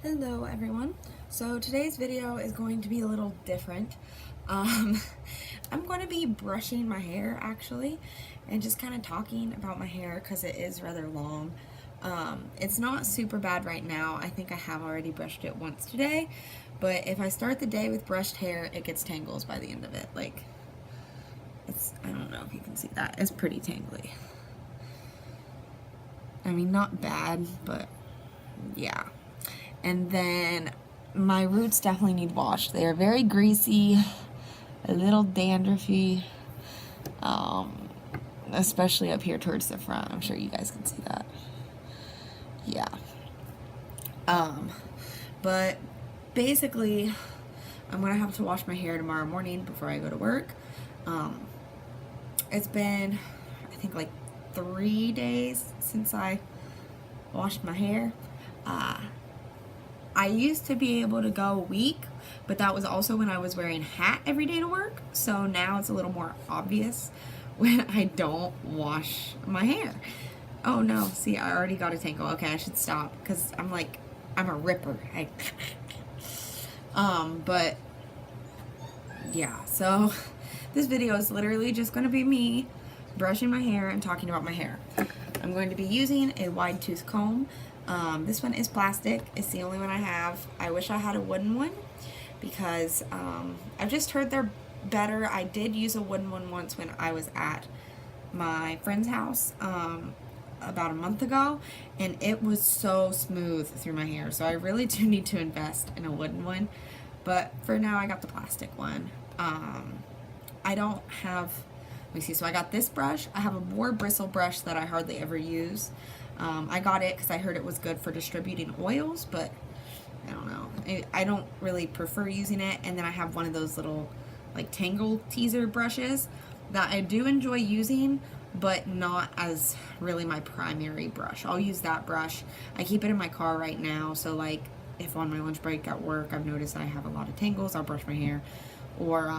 Hello everyone. So today's video is going to be a little different. I'm going to be brushing my hair actually and just kind of talking about my hair because it is rather long. It's not super bad right now. I think I have already brushed it once today, but if I start the day with brushed hair, it gets tangles by the end of it. Like, I don't know if you can see that. It's pretty tangly. I mean, not bad, but yeah. And then my roots definitely need washed. They are very greasy, a little dandruffy, especially up here towards the front. I'm sure you guys can see that. Yeah. But basically, I'm gonna have to wash my hair tomorrow morning before I go to work. It's been, I think, like 3 days since I washed my hair. I used to be able to go a week, but that was also when I was wearing a hat every day to work. So now it's a little more obvious when I don't wash my hair. Oh no, see, I already got a tangle. Okay, I should stop because I'm a ripper. But yeah, so this video is literally just going to be me brushing my hair and talking about my hair. I'm going to be using a wide tooth comb. This one is plastic. It's the only one I have. I wish I had a wooden one because I've just heard they're better. I did use a wooden one once when I was at my friend's house about a month ago, and it was so smooth through my hair. So I really do need to invest in a wooden one. But for now, I got the plastic one. I don't have, let me see, so I got this brush. I have a more bristle brush that I hardly ever use. I got it because I heard it was good for distributing oils, but I don't know. I don't really prefer using it. And then I have one of those little like tangle teaser brushes that I do enjoy using, but not as really my primary brush. I'll use that brush. I keep it in my car right now, so like if on my lunch break at work I've noticed I have a lot of tangles, I'll brush my hair. Or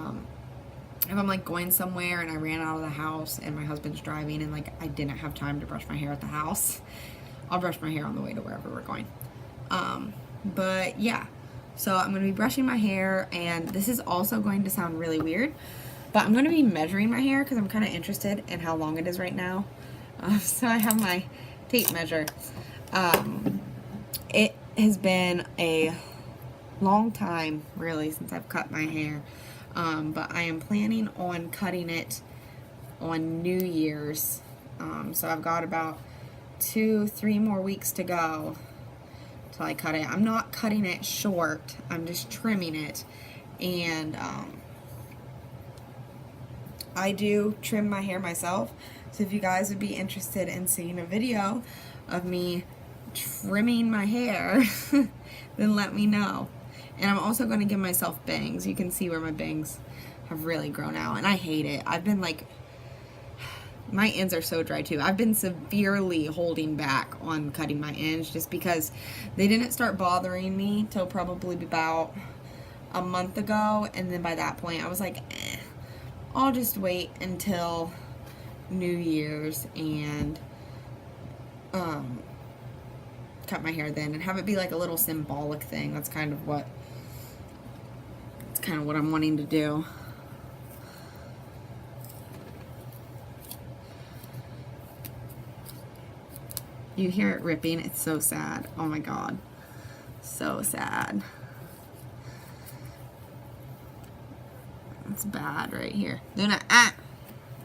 if I'm like going somewhere and I ran out of the house and my husband's driving and like I didn't have time to brush my hair at the house, I'll brush my hair on the way to wherever we're going. But yeah, so I'm going to be brushing my hair, and this is also going to sound really weird, but I'm going to be measuring my hair because I'm kind of interested in how long it is right now. So I have my tape measure. It has been a long time really since I've cut my hair. But I am planning on cutting it on New Year's. So I've got about 2-3 more weeks to go till I cut it. I'm not cutting it short. I'm just trimming it. And I do trim my hair myself. So if you guys would be interested in seeing a video of me trimming my hair, then let me know. And I'm also going to give myself bangs. You can see where my bangs have really grown out. And I hate it. I've been like, my ends are so dry too. I've been severely holding back on cutting my ends just because they didn't start bothering me till probably about a month ago. And then by that point I was like, I'll just wait until New Year's and cut my hair then and have it be like a little symbolic thing. That's kind of what I'm wanting to do. You hear it ripping. It's so sad. Oh my god. So sad. It's bad right here. Luna,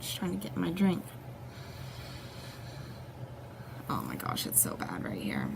just trying to get my drink. Oh my gosh, it's so bad right here.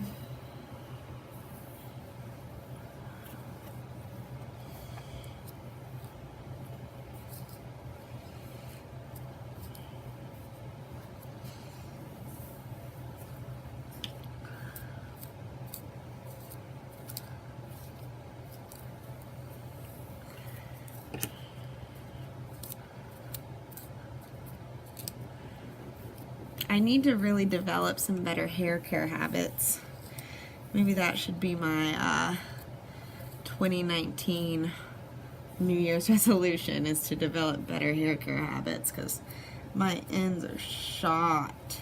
I need to really develop some better hair care habits. Maybe that should be my 2019 New Year's resolution, is to develop better hair care habits because my ends are shot.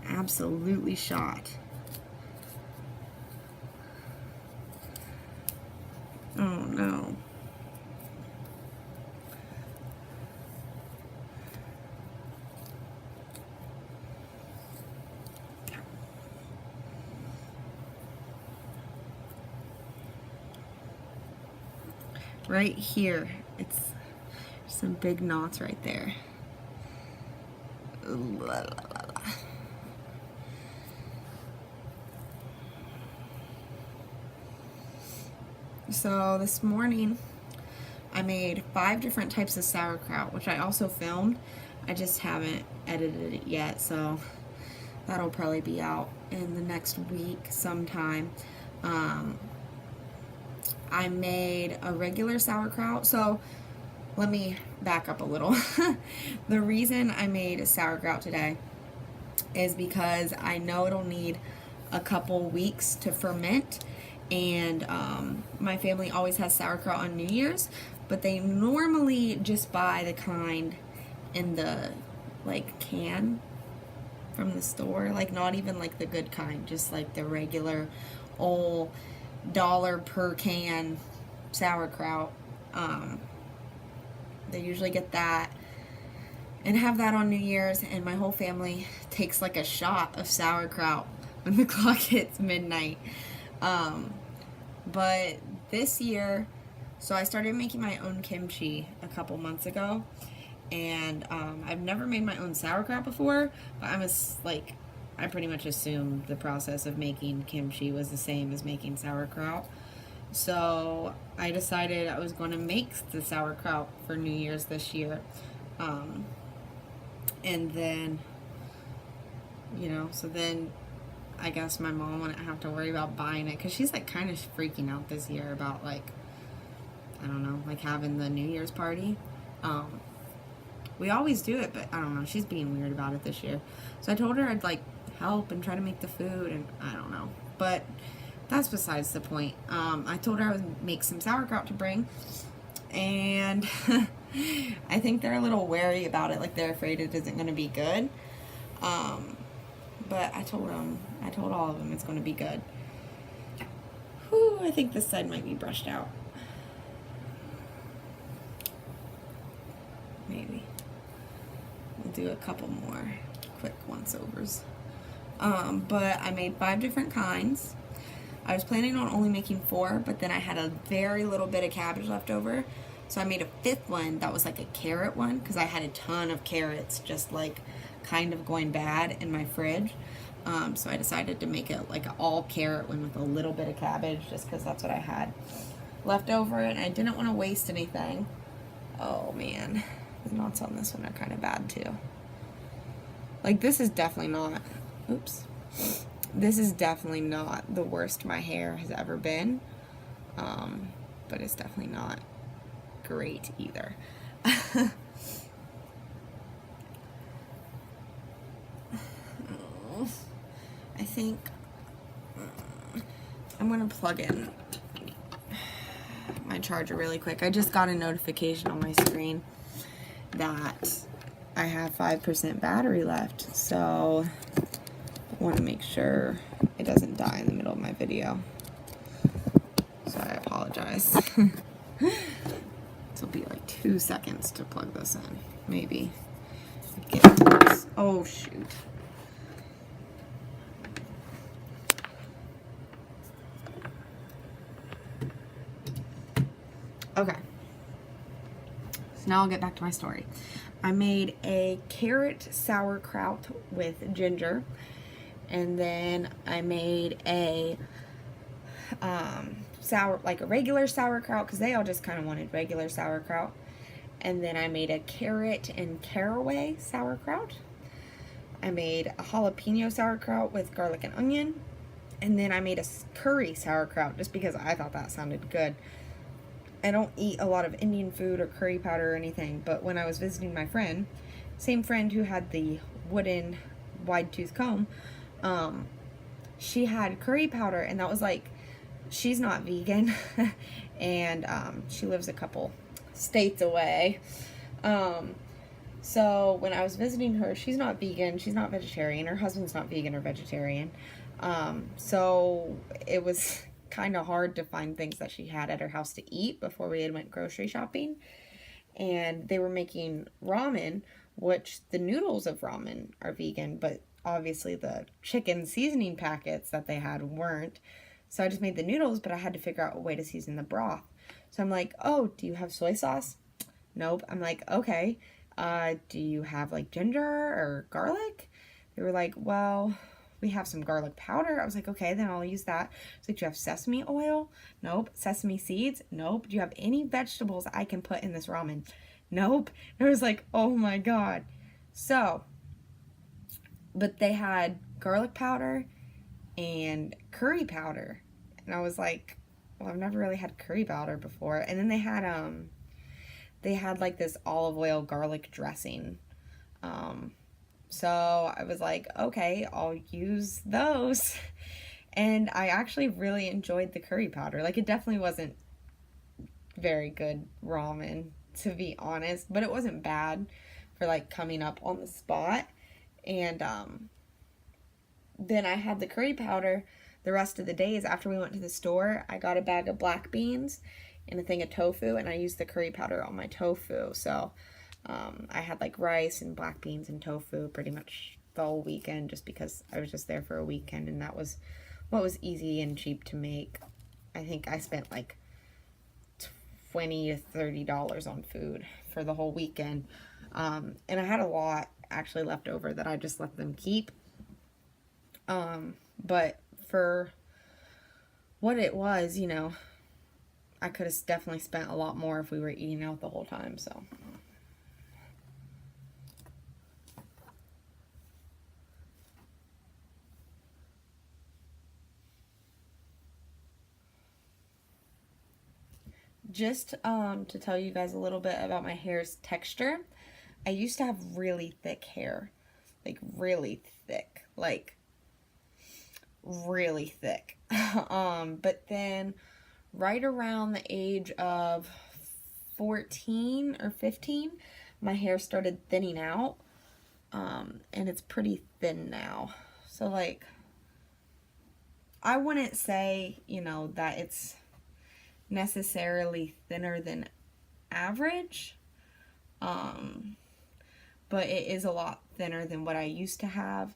Absolutely shot. Oh no. Right here, it's some big knots right there. So this morning I made 5 different types of sauerkraut, which I also filmed. I just haven't edited it yet, so that'll probably be out in the next week sometime. I made a regular sauerkraut. So let me back up a little. The reason I made sauerkraut today is because I know it'll need a couple weeks to ferment, and my family always has sauerkraut on New Year's, but they normally just buy the kind in the like can from the store, like not even like the good kind, just like the regular old $1 per can sauerkraut. They usually get that and have that on New Year's, and my whole family takes like a shot of sauerkraut when the clock hits midnight. But this year, so I started making my own kimchi a couple months ago, and I've never made my own sauerkraut before, but I pretty much assumed the process of making kimchi was the same as making sauerkraut. So I decided I was going to make the sauerkraut for New Year's this year. And then, so then I guess my mom wouldn't have to worry about buying it, because she's like kind of freaking out this year about I don't know, like having the New Year's party. We always do it, but I don't know, she's being weird about it this year. So I told her I'd help and try to make the food, and I don't know, but that's besides the point. I told her I would make some sauerkraut to bring, and I think they're a little wary about it, like they're afraid it isn't going to be good. But I told all of them it's going to be good. Whew, I think this side might be brushed out. Maybe. We'll do a couple more quick once-overs. But I made 5 different kinds. I was planning on only making 4, but then I had a very little bit of cabbage left over. So I made a 5th one that was like a carrot one, because I had a ton of carrots just kind of going bad in my fridge. So I decided to make it like an all carrot one with a little bit of cabbage, just because that's what I had left over, and I didn't want to waste anything. Oh man, the knots on this one are kind of bad too. This is definitely not, this is definitely not the worst my hair has ever been, but it's definitely not great either. I think I'm gonna plug in my charger really quick. I just got a notification on my screen that I have 5% battery left, so I want to make sure it doesn't die in the middle of my video. So I apologize. This will be like 2 seconds to plug this in, maybe. Oh shoot. Okay, so now I'll get back to my story. I made a carrot sauerkraut with ginger, and then I made a a regular sauerkraut, because they all just kind of wanted regular sauerkraut. And then I made a carrot and caraway sauerkraut. I made a jalapeno sauerkraut with garlic and onion, and then I made a curry sauerkraut just because I thought that sounded good. I don't eat a lot of Indian food or curry powder or anything, but when I was visiting my friend, same friend who had the wooden wide tooth comb, she had curry powder, and that was she's not vegan, and she lives a couple states away. So when I was visiting her, she's not vegan, she's not vegetarian, her husband's not vegan or vegetarian. So it was kind of hard to find things that she had at her house to eat before we had went grocery shopping. And they were making ramen, which the noodles of ramen are vegan, but obviously the chicken seasoning packets that they had weren't. So I just made the noodles, but I had to figure out a way to season the broth. So I'm like, oh, do you have soy sauce? Nope. I'm like, okay. Do you have like ginger or garlic? They were like, well, we have some garlic powder. I was like, okay, then I'll use that. It's like, do you have sesame oil? Nope. Sesame seeds? Nope. Do you have any vegetables I can put in this ramen? Nope. And I was like, oh my God. So, but they had garlic powder and curry powder. And I was like, well, I've never really had curry powder before. And then they had like this olive oil garlic dressing. So I was like, okay, I'll use those. And I actually really enjoyed the curry powder. Like, it definitely wasn't very good ramen, to be honest, but it wasn't bad for like coming up on the spot. And then I had the curry powder the rest of the days. After we went to the store, I got a bag of black beans and a thing of tofu, and I used the curry powder on my tofu. So I had like rice and black beans and tofu pretty much the whole weekend, just because I was just there for a weekend, and that was what was easy and cheap to make. I think I spent like $20 to $30 on food for the whole weekend. And I had a lot actually left over that I just let them keep. But for what it was, you know, I could have definitely spent a lot more if we were eating out the whole time, so. Just to tell you guys a little bit about my hair's texture, I used to have really thick hair, like really thick, like really thick. But then right around the age of 14 or 15, my hair started thinning out, and it's pretty thin now. So like, I wouldn't say, you know, that it's necessarily thinner than average, but it is a lot thinner than what I used to have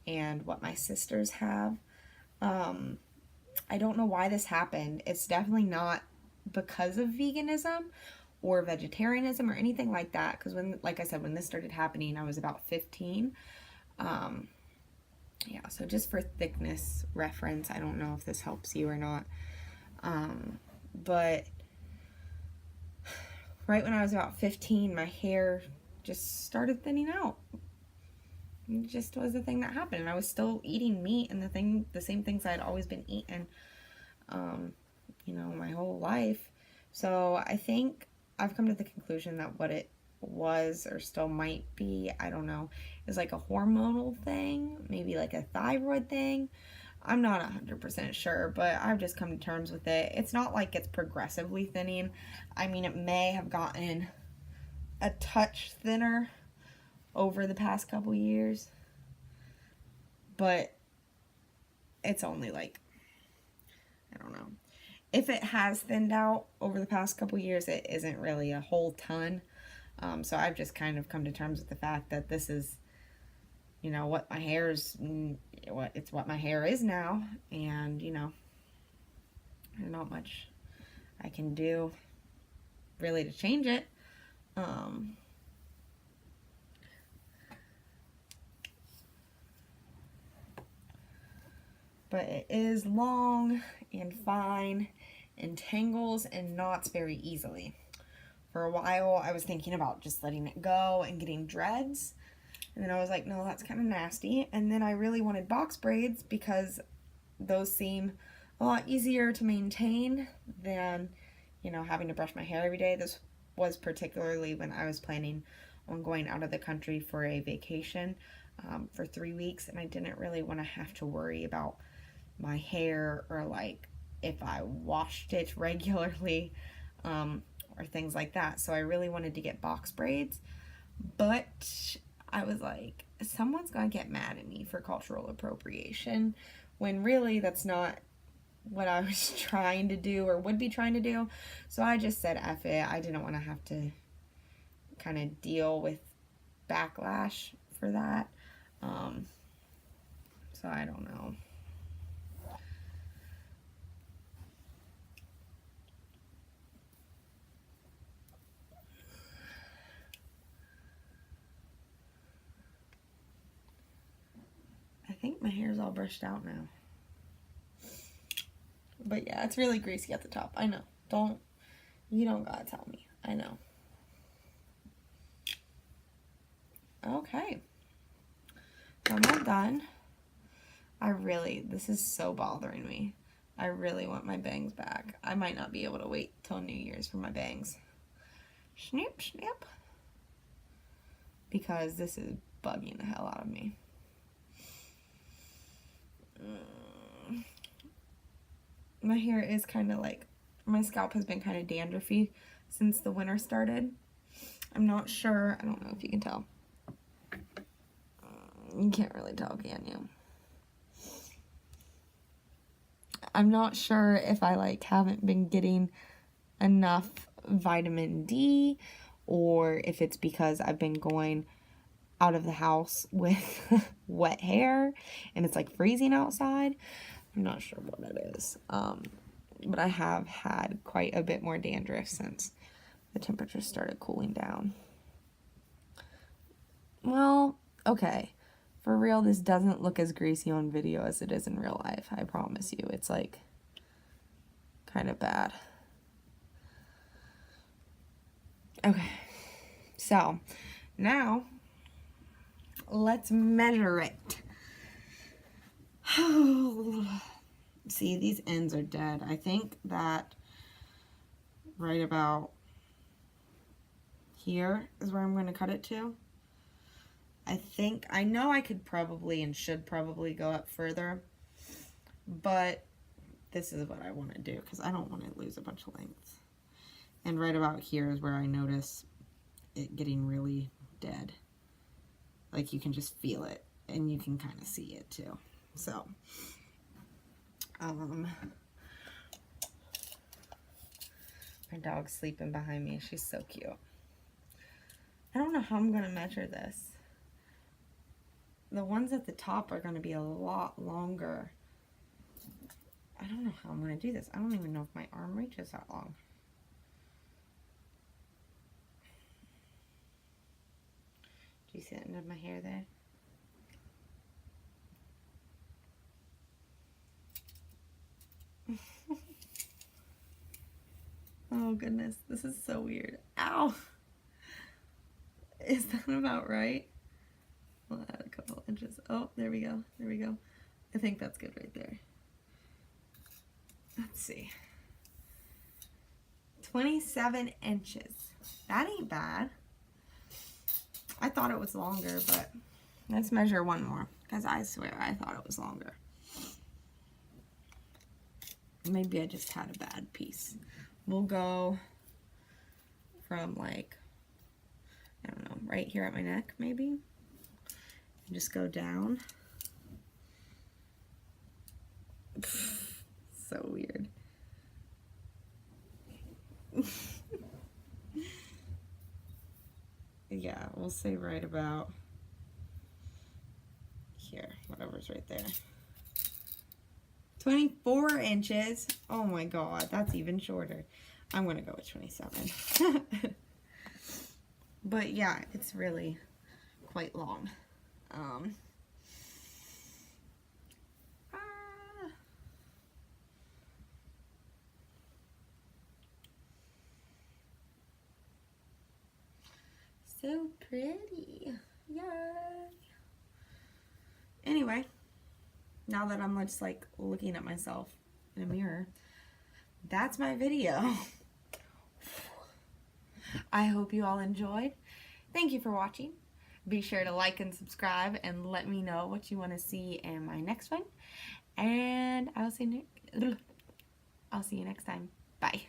and what my sisters have. I don't know why this happened. It's definitely not because of veganism or vegetarianism or anything like that, because when, like I said, when this started happening, I was about 15. Yeah, so just for thickness reference, I don't know if this helps you or not. But right when I was about 15, my hair just started thinning out. It just was the thing that happened. And I was still eating meat and the same things I'd always been eating, you know, my whole life. So I think I've come to the conclusion that what it was, or still might be, I don't know, is like a hormonal thing, maybe like a thyroid thing. I'm not 100% sure, but I've just come to terms with it. It's not like it's progressively thinning. I mean, it may have gotten a touch thinner over the past couple years, but it's only like, I don't know. If it has thinned out over the past couple years, it isn't really a whole ton. So I've just kind of come to terms with the fact that this is, you know, what my hair is, what my hair is now, and, you know, there's not much I can do really to change it. But it is long and fine and tangles and knots very easily. For a while, I was thinking about just letting it go and getting dreads. And then I was like, no, that's kind of nasty. And then I really wanted box braids because those seem a lot easier to maintain than, you know, having to brush my hair every day. This was particularly when I was planning on going out of the country for a vacation for 3 weeks. And I didn't really want to have to worry about my hair, or like if I washed it regularly, or things like that. So I really wanted to get box braids, but I was like, someone's gonna get mad at me for cultural appropriation, when really that's not what I was trying to do or would be trying to do. So I just said F it. I didn't want to have to kind of deal with backlash for that. So I don't know. I think my hair's all brushed out now. But yeah, it's really greasy at the top. I know. You don't gotta tell me. I know. Okay. So I'm all done. This is so bothering me. I really want my bangs back. I might not be able to wait till New Year's for my bangs. Snip, snip. Because this is bugging the hell out of me. My hair is kind of like, my scalp has been kind of dandruffy since the winter started. I'm not sure. I don't know if you can tell. You can't really tell, can you? I'm not sure if I like haven't been getting enough vitamin D or if it's because I've been going out of the house with wet hair and it's like freezing outside. I'm not sure what it is. But I have had quite a bit more dandruff since the temperature started cooling down. Well, okay. For real, this doesn't look as greasy on video as it is in real life. I promise you. It's like kind of bad. Okay. So now let's measure it. See, these ends are dead. I think that right about here is where I'm going to cut it to. I know I could probably and should probably go up further, but this is what I want to do because I don't want to lose a bunch of length. And right about here is where I notice it getting really dead. Like you can just feel it and you can kind of see it too. So, my dog's sleeping behind me. She's so cute. I don't know how I'm going to measure this. The ones at the top are going to be a lot longer. I don't know how I'm going to do this. I don't even know if my arm reaches that long. Do you see the end of my hair there? Oh goodness, this is so weird. Ow! Is that about right? We'll add a couple inches. Oh, there we go. There we go. I think that's good right there. Let's see. 27 inches. That ain't bad. I thought it was longer, but let's measure one more because I swear I thought it was longer. Maybe I just had a bad piece. We'll go from like, I don't know, right here at my neck maybe. And just go down. So weird. Yeah, we'll say right about here, whatever's right there. 24 inches. Oh my god, that's even shorter. I'm gonna go with 27. But yeah, it's really quite long. So pretty. Yay. Anyway, now that I'm just like looking at myself in a mirror, that's my video. I hope you all enjoyed. Thank you for watching. Be sure to like and subscribe and let me know what you want to see in my next one. And I'll see you next time. Bye.